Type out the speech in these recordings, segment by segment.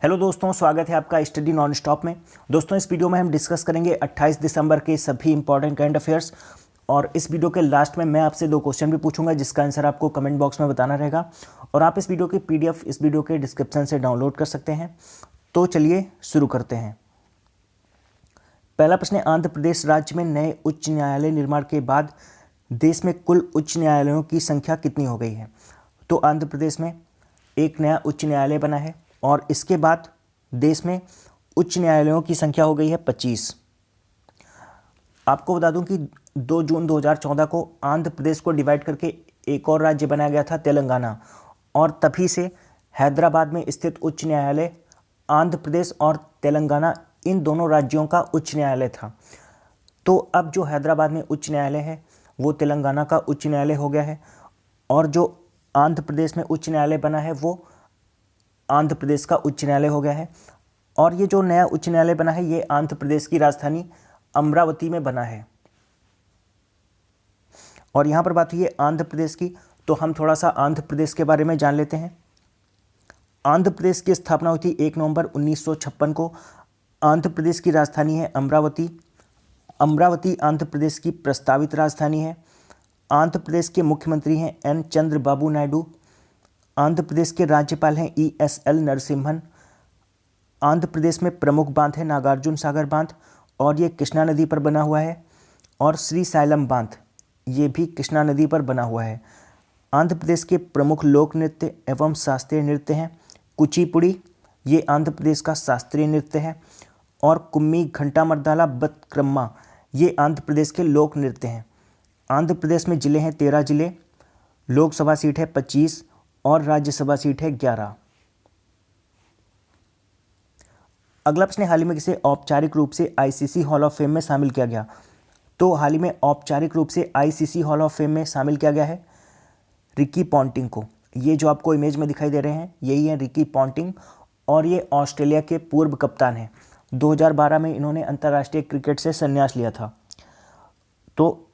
Hello दोस्तों, स्वागत है आपका स्टडी नॉन स्टॉप में। दोस्तों, इस वीडियो में हम डिस्कस करेंगे 28 दिसंबर के सभी इंपॉर्टेंट करंट अफेयर्स। और इस वीडियो के लास्ट में मैं आपसे 2 क्वेश्चन भी पूछूंगा जिसका आंसर आपको कमेंट बॉक्स में बताना रहेगा। और आप इस वीडियो की PDF इस वीडियो के डिस्क्रिप्शन से डाउनलोड कर सकते हैं। तो चलिए शुरू करते हैं। पहला प्रश्न है, आंध्र प्रदेश राज्य में नए उच्च न्यायालय निर्माण के बाद देश में कुल उच्च न्यायालयों की संख्या कितनी हो गई है? तो आंध्र प्रदेश में एक नया उच्च न्यायालय बना है और इसके बाद देश में उच्च न्यायालयों की संख्या हो गई है 25। आपको बता दूं कि 2 जून 2014 को आंध्र प्रदेश को डिवाइड करके एक और राज्य बनाया गया था, तेलंगाना। और तभी से हैदराबाद में स्थित उच्च न्यायालय आंध्र प्रदेश और तेलंगाना इन दोनों राज्यों का उच्च न्यायालय था। तो अब जो हैदराबाद में उच्च न्यायालय है वो तेलंगाना का उच्च न्यायालय हो गया है, और जो आंध्र प्रदेश में उच्च न्यायालय बना है वो आंध्र प्रदेश का उच्च न्यायालय हो गया है। और ये जो नया उच्च न्यायालय बना है ये आंध्र प्रदेश की राजधानी अमरावती में बना है। और यहाँ पर बात हुई है आंध्र प्रदेश की, तो हम थोड़ा सा आंध्र प्रदेश के बारे में जान लेते हैं। आंध्र प्रदेश की स्थापना हुई थी 1 नवंबर 1956 को। आंध्र प्रदेश की राजधानी है अमरावती। अमरावती आंध्र प्रदेश की प्रस्तावित राजधानी है। आंध्र प्रदेश के मुख्यमंत्री हैं N चंद्रबाबू नायडू। आंध्र प्रदेश के राज्यपाल हैं ESL नरसिम्हन। आंध्र प्रदेश में प्रमुख बांध है नागार्जुन सागर बांध, और ये कृष्णा नदी पर बना हुआ है। और श्रीशैलम बांध ये भी कृष्णा नदी पर बना हुआ है। आंध्र प्रदेश के प्रमुख लोक नृत्य एवं शास्त्रीय नृत्य हैं कुचिपुड़ी, ये आंध्र प्रदेश का शास्त्रीय नृत्य है। और कुम्मी, घंटा मर्दाला, बतक्रम्मा ये आंध्र प्रदेश के लोक नृत्य हैं। आंध्र प्रदेश में जिले हैं 13 जिले, लोकसभा सीट है 25 और राज्यसभा सीट है 11। अगला प्रश्न, हाल ही में किसे औपचारिक रूप से ICC हॉल ऑफ फेम में शामिल किया गया? तो हाल ही में औपचारिक रूप से ICC हॉल ऑफ फेम में शामिल किया गया है रिकी पॉन्टिंग को। ये जो आपको इमेज में दिखाई दे रहे हैं यही है रिकी पॉन्टिंग, और ये ऑस्ट्रेलिया के पूर्व कप्तान हैं। 2012 में इन्होंने अंतर्राष्ट्रीय क्रिकेट से संन्यास लिया था। तो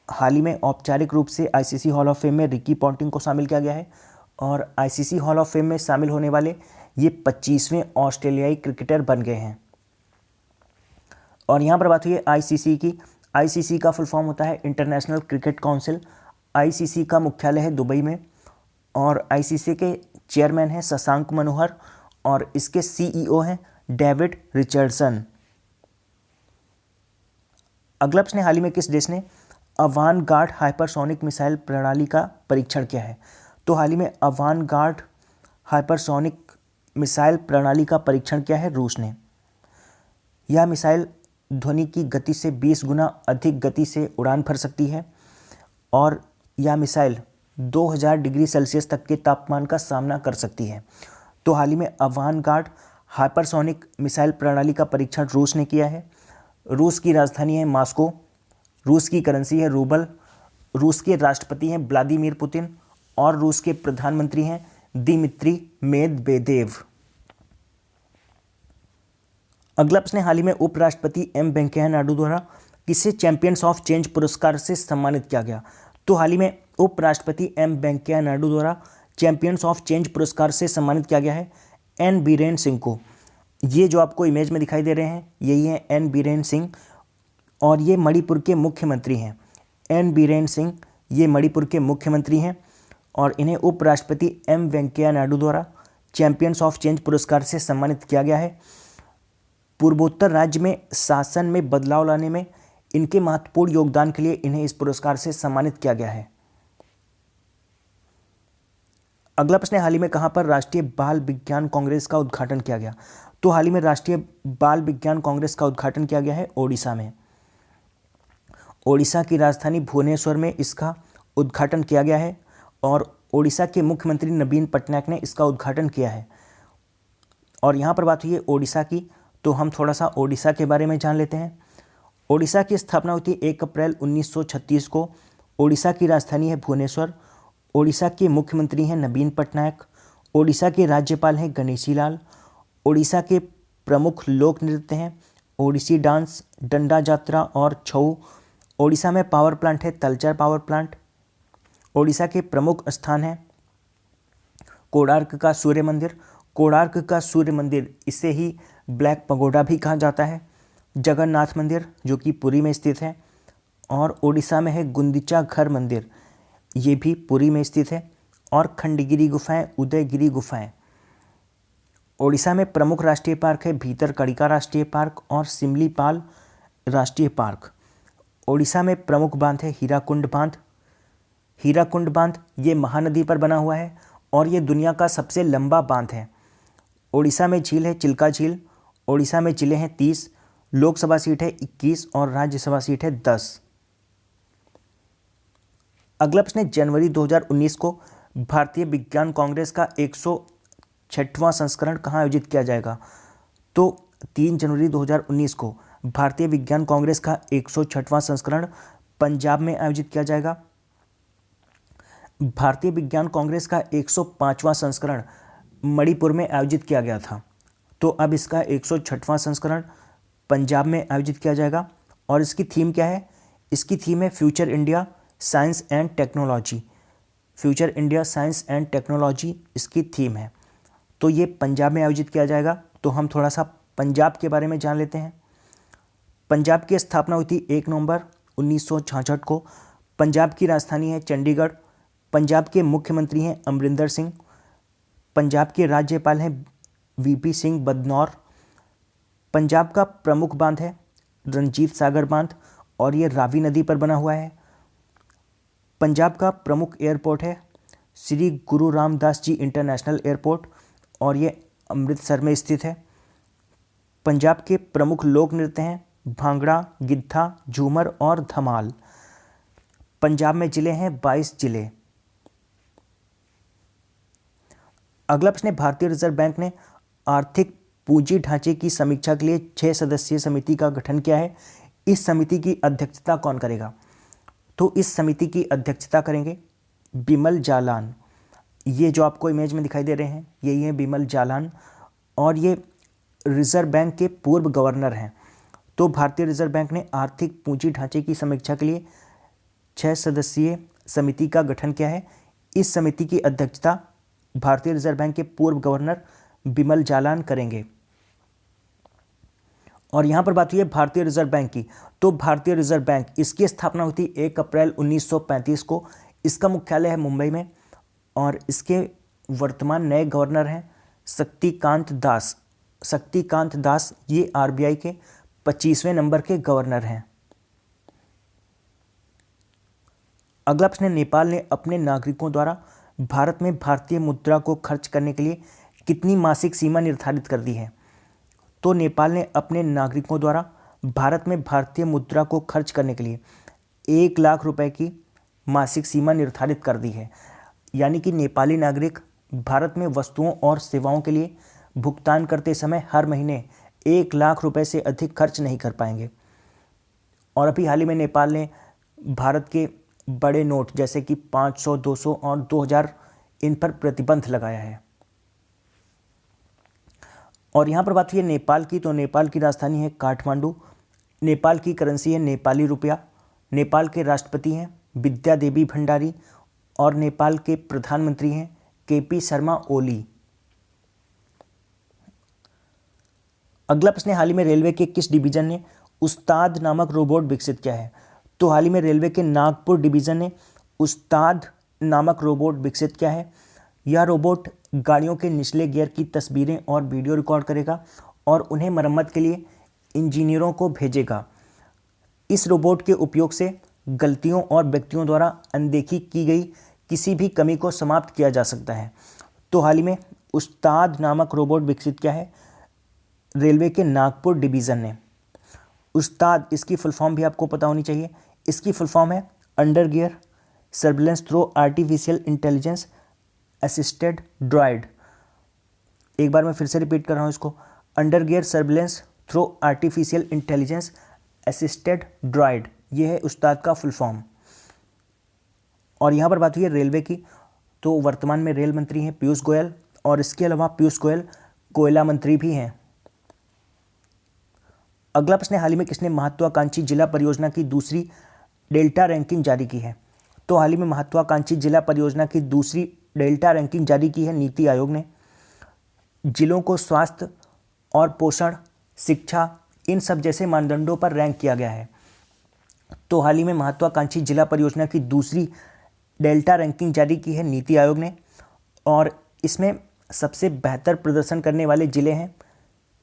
हाल ही में औपचारिक रूप से ICC हॉल ऑफ फेम में रिकी पॉन्टिंग को शामिल किया गया है, और ICC हॉल ऑफ फेम में शामिल होने वाले ये 25वें ऑस्ट्रेलियाई क्रिकेटर बन गए हैं। और यहाँ पर बात हुई है ICC की। ICC का फुल फॉर्म होता है इंटरनेशनल क्रिकेट काउंसिल। ICC का मुख्यालय है दुबई में, और ICC के चेयरमैन हैं शशांक मनोहर, और इसके CEO हैं डेविड रिचर्डसन। अगला प्रश्न, हाल ही में किस देश ने अवानगार्ड हाइपरसोनिक मिसाइल प्रणाली का परीक्षण किया है? तो हाल ही में अवानगार्ड हाइपरसोनिक मिसाइल प्रणाली का परीक्षण किया है रूस ने। यह मिसाइल ध्वनि की गति से 20 गुना अधिक गति से उड़ान भर सकती है, और यह मिसाइल 2000 डिग्री सेल्सियस तक के तापमान का सामना कर सकती है। तो हाल ही में अवानगार्ड हाइपरसोनिक मिसाइल प्रणाली का परीक्षण रूस ने किया है। रूस की राजधानी है मॉस्को, रूस की करेंसी है रूबल, रूस के राष्ट्रपति हैं व्लादिमीर पुतिन, और रूस के प्रधानमंत्री हैं दिमित्री मेदवेदेव। अगला प्रश्न, हाल ही में उपराष्ट्रपति M वेंकैया नायडू द्वारा किसे चैंपियंस ऑफ चेंज पुरस्कार से सम्मानित किया गया? तो हाल ही में उपराष्ट्रपति M वेंकैया नायडू द्वारा चैंपियंस ऑफ चेंज पुरस्कार से सम्मानित किया गया है N बीरेन सिंह को। ये जो आपको इमेज में दिखाई दे रहे हैं यही है N बीरेन सिंह, और ये मणिपुर के मुख्यमंत्री हैं। N बीरेन सिंह ये मणिपुर के मुख्यमंत्री हैं, और इन्हें उपराष्ट्रपति M वेंकैया नायडू द्वारा चैंपियंस ऑफ चेंज पुरस्कार से सम्मानित किया गया है। पूर्वोत्तर राज्य में शासन में बदलाव लाने में इनके महत्वपूर्ण योगदान के लिए इन्हें इस पुरस्कार से सम्मानित किया गया है। अगला प्रश्न, हाल ही में कहां पर राष्ट्रीय बाल विज्ञान कांग्रेस का उद्घाटन किया गया? तो हाल ही में राष्ट्रीय बाल विज्ञान कांग्रेस का उद्घाटन किया गया है ओडिशा में। ओडिशा की राजधानी भुवनेश्वर में इसका उद्घाटन किया गया है, और ओडिशा के मुख्यमंत्री नवीन पटनायक ने इसका उद्घाटन किया है। और यहाँ पर बात हुई है ओडिशा की, तो हम थोड़ा सा ओडिशा के बारे में जान लेते हैं। ओडिशा की स्थापना हुई थी 1 अप्रैल 1936 को। ओडिशा की राजधानी है भुवनेश्वर। ओडिशा के मुख्यमंत्री हैं नवीन पटनायक। ओडिशा के राज्यपाल हैं गणेशी लाल। ओडिशा के प्रमुख लोक नृत्य हैं ओडिसी डांस, डंडा जात्रा और छऊ। ओडिशा में पावर प्लांट है तलचर पावर प्लांट। ओडिशा के प्रमुख स्थान हैं कोणार्क का सूर्य मंदिर। कोणार्क का सूर्य मंदिर, इसे ही ब्लैक पगोडा भी कहा जाता है। जगन्नाथ मंदिर जो कि पुरी में स्थित है। और उड़ीसा में है गुंडीचा घर मंदिर, ये भी पुरी में स्थित है। और खंडगिरी गुफाएं, उदयगिरी गुफाएं। उड़ीसा में प्रमुख राष्ट्रीय पार्क है भीतरकनिका राष्ट्रीय पार्क और सिमलीपाल राष्ट्रीय पार्क। उड़ीसा में प्रमुख बांध है हीराकुंड बांध। हीराकुंड बांध ये महानदी पर बना हुआ है और ये दुनिया का सबसे लंबा बांध है। उड़ीसा में झील है चिल्का झील। उड़ीसा में जिले हैं 30, लोकसभा सीट है 21 और राज्यसभा सीट है 10। अगला प्रश्न है, जनवरी 2019 को भारतीय विज्ञान कांग्रेस का 106वां संस्करण कहाँ आयोजित किया जाएगा? तो 3 जनवरी 2019 को भारतीय विज्ञान कांग्रेस का 106वां संस्करण पंजाब में आयोजित किया जाएगा। भारतीय विज्ञान कांग्रेस का 105वां संस्करण मणिपुर में आयोजित किया गया था, तो अब इसका 106वां संस्करण पंजाब में आयोजित किया जाएगा। और इसकी थीम क्या है? इसकी थीम है future India science and technology. Future India science and technology इसकी थीम है, तो ये पंजाब में आयोजित किया जाएगा। तो हम थोड़ा सा पंजाब के बारे में जान लेते हैं। पंजाब की स्थापना हुई थी 1 नवंबर 1966 को। पंजाब की राजधानी है चंडीगढ़। पंजाब के मुख्यमंत्री हैं अमरिंदर सिंह। पंजाब के राज्यपाल हैं वीपी सिंह बदनौर। पंजाब का प्रमुख बांध है रंजीत सागर बांध और ये रावी नदी पर बना हुआ है। पंजाब का प्रमुख एयरपोर्ट है श्री गुरु रामदास जी इंटरनेशनल एयरपोर्ट और ये अमृतसर में स्थित है। पंजाब के प्रमुख लोक नृत्य हैं भांगड़ा, गिद्धा, झूमर और धमाल। पंजाब में जिले हैं 22 जिले। अगला प्रश्न है, भारतीय रिजर्व बैंक ने आर्थिक पूंजी ढांचे की समीक्षा के लिए 6 सदस्यीय समिति का गठन किया है। इस समिति की अध्यक्षता कौन करेगा? तो इस समिति की अध्यक्षता करेंगे बिमल जालान। ये जो आपको इमेज में दिखाई दे रहे हैं यही है बिमल जालान और ये रिजर्व बैंक के पूर्व गवर्नर हैं। तो भारतीय रिजर्व बैंक ने आर्थिक पूंजी ढांचे की समीक्षा के लिए 6 सदस्यीय समिति का गठन किया है। इस समिति की अध्यक्षता भारतीय रिजर्व बैंक के पूर्व गवर्नर बिमल जालान करेंगे। और यहाँ पर बात हुई है भारतीय रिजर्व बैंक की, तो भारतीय रिजर्व बैंक इसकी स्थापना हुई थी 1 अप्रैल 1935 को। इसका मुख्यालय है मुंबई में और इसके वर्तमान नए गवर्नर हैं शक्तिकांत दास। शक्तिकांत दास ये आरबीआई के 25वें नंबर के गवर्नर हैं। अगला प्रश्न, नेपाल ने अपने नागरिकों द्वारा भारत में भारतीय मुद्रा को खर्च करने के लिए कितनी मासिक सीमा निर्धारित कर दी है? तो नेपाल ने अपने नागरिकों द्वारा भारत में भारतीय मुद्रा को खर्च करने के लिए 1 लाख रुपए की मासिक सीमा निर्धारित कर दी है। यानी कि नेपाली नागरिक भारत में वस्तुओं और सेवाओं के लिए भुगतान करते समय हर महीने 1 लाख रुपए से अधिक खर्च नहीं कर पाएंगे। और अभी हाल ही में नेपाल ने भारत के बड़े नोट जैसे कि 500, 200 और 2000 इन पर प्रतिबंध लगाया है। और यहाँ पर बात हुई है नेपाल की, तो नेपाल की राजधानी है काठमांडू। नेपाल की करेंसी है नेपाली रुपया। नेपाल के राष्ट्रपति हैं विद्या देवी भंडारी और नेपाल के प्रधानमंत्री हैं केपी शर्मा ओली। अगला प्रश्न, हाल ही में रेलवे के किस डिवीजन ने उस्ताद नामक रोबोट विकसित किया है? तो हाल ही में रेलवे के नागपुर डिवीजन ने उस्ताद नामक रोबोट विकसित किया है। यह रोबोट गाड़ियों के निचले गियर की तस्वीरें और वीडियो रिकॉर्ड करेगा और उन्हें मरम्मत के लिए इंजीनियरों को भेजेगा। इस रोबोट के उपयोग से गलतियों और व्यक्तियों द्वारा अनदेखी की गई किसी भी कमी को समाप्त किया जा सकता है। तो हाल ही में उस्ताद नामक रोबोट विकसित किया है रेलवे के नागपुर डिवीज़न ने। उस्ताद इसकी फुल फॉर्म भी आपको पता होनी चाहिए। इसकी फुल फॉर्म है under gear surveillance through artificial intelligence assisted droid. एक बार मैं फिर से रिपीट कर रहा हूँ इसको, under gear surveillance through artificial intelligence assisted droid, ये है उस्ताद का फुल फॉर्म। और यहाँ पर बात हुई है रेलवे की, तो वर्तमान में रेल मंत्री हैं पीयूष गोयल और इसके अलावा पीयूष गोयल कोयला मंत्री भी हैं। अगला प्रश्न, हाल ही में किसने महत्वाकांक्षी जिला परियोजना की दूसरी डेल्टा रैंकिंग जारी की है? तो हाल ही में महत्वाकांक्षी जिला परियोजना की दूसरी डेल्टा रैंकिंग जारी की है नीति आयोग ने। जिलों को स्वास्थ्य और पोषण, शिक्षा, इन सब जैसे मानदंडों पर रैंक किया गया है। तो हाल ही में महत्वाकांक्षी जिला परियोजना की दूसरी डेल्टा रैंकिंग जारी की है नीति आयोग ने, और इसमें सबसे बेहतर प्रदर्शन करने वाले जिले हैं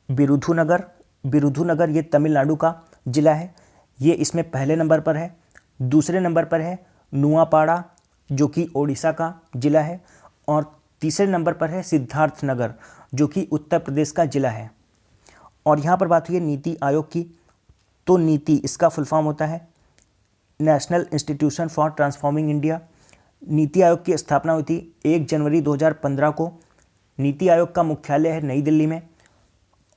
बिरुधुनगर ये तमिलनाडु का जिला है, ये इसमें पहले नंबर पर है। दूसरे नंबर पर है नुआपाड़ा जो कि ओडिशा का जिला है, और तीसरे नंबर पर है सिद्धार्थनगर जो कि उत्तर प्रदेश का जिला है। और यहाँ पर बात हुई है नीति आयोग की, तो नीति इसका फुल फॉर्म होता है national institution for transforming India. NITI Aayog की स्थापना हुई थी 1 जनवरी 2015 को। नीति आयोग का मुख्यालय है नई दिल्ली में,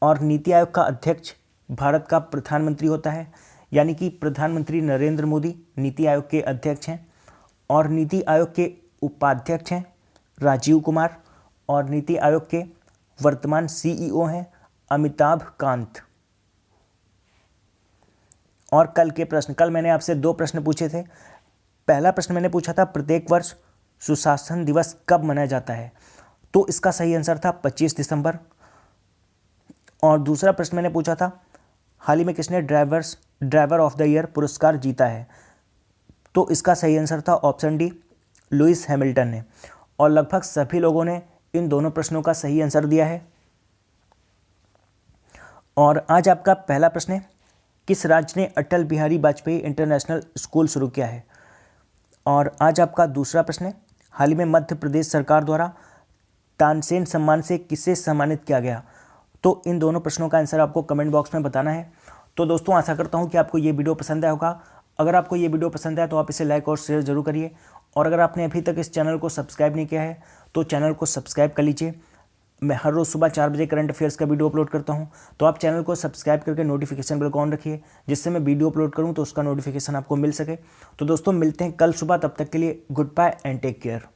और नीति आयोग का अध्यक्ष भारत का प्रधानमंत्री होता है, यानी कि प्रधानमंत्री नरेंद्र मोदी नीति आयोग के अध्यक्ष हैं। और नीति आयोग के उपाध्यक्ष हैं राजीव कुमार, और नीति आयोग के वर्तमान सीईओ हैं अमिताभ कांत। और कल मैंने आपसे 2 प्रश्न पूछे थे। पहला प्रश्न मैंने पूछा था प्रत्येक वर्ष सुशासन दिवस कब मनाया जाता है, तो इसका सही आंसर था 25 दिसंबर। और दूसरा प्रश्न मैंने पूछा था हाल ही में किसने ड्राइवर ऑफ द ईयर पुरस्कार जीता है, तो इसका सही आंसर था ऑप्शन डी, लुइस हैमिल्टन ने। और लगभग सभी लोगों ने इन दोनों प्रश्नों का सही आंसर दिया है। और आज आपका पहला प्रश्न है, किस राज्य ने अटल बिहारी वाजपेयी इंटरनेशनल स्कूल शुरू किया है। और आज आपका दूसरा प्रश्न है, हाल ही में मध्य प्रदेश सरकार द्वारा तानसेन सम्मान से किसे सम्मानित किया गया। तो इन दोनों प्रश्नों का आंसर आपको कमेंट बॉक्स में बताना है। तो दोस्तों आशा करता हूं कि आपको ये वीडियो पसंद आया होगा। अगर आपको ये वीडियो पसंद आया तो आप इसे लाइक और शेयर जरूर करिए, और अगर आपने अभी तक इस चैनल को सब्सक्राइब नहीं किया है तो चैनल को सब्सक्राइब कर लीजिए। मैं हर रोज़ सुबह 4 बजे करंट अफेयर्स का वीडियो अपलोड करता हूं, तो आप चैनल को सब्सक्राइब करके नोटिफिकेशन बेल को ऑन रखिए, जिससे मैं वीडियो अपलोड करूं तो उसका नोटिफिकेशन आपको मिल सके। तो दोस्तों मिलते हैं कल सुबह, तब तक के लिए goodbye and take care.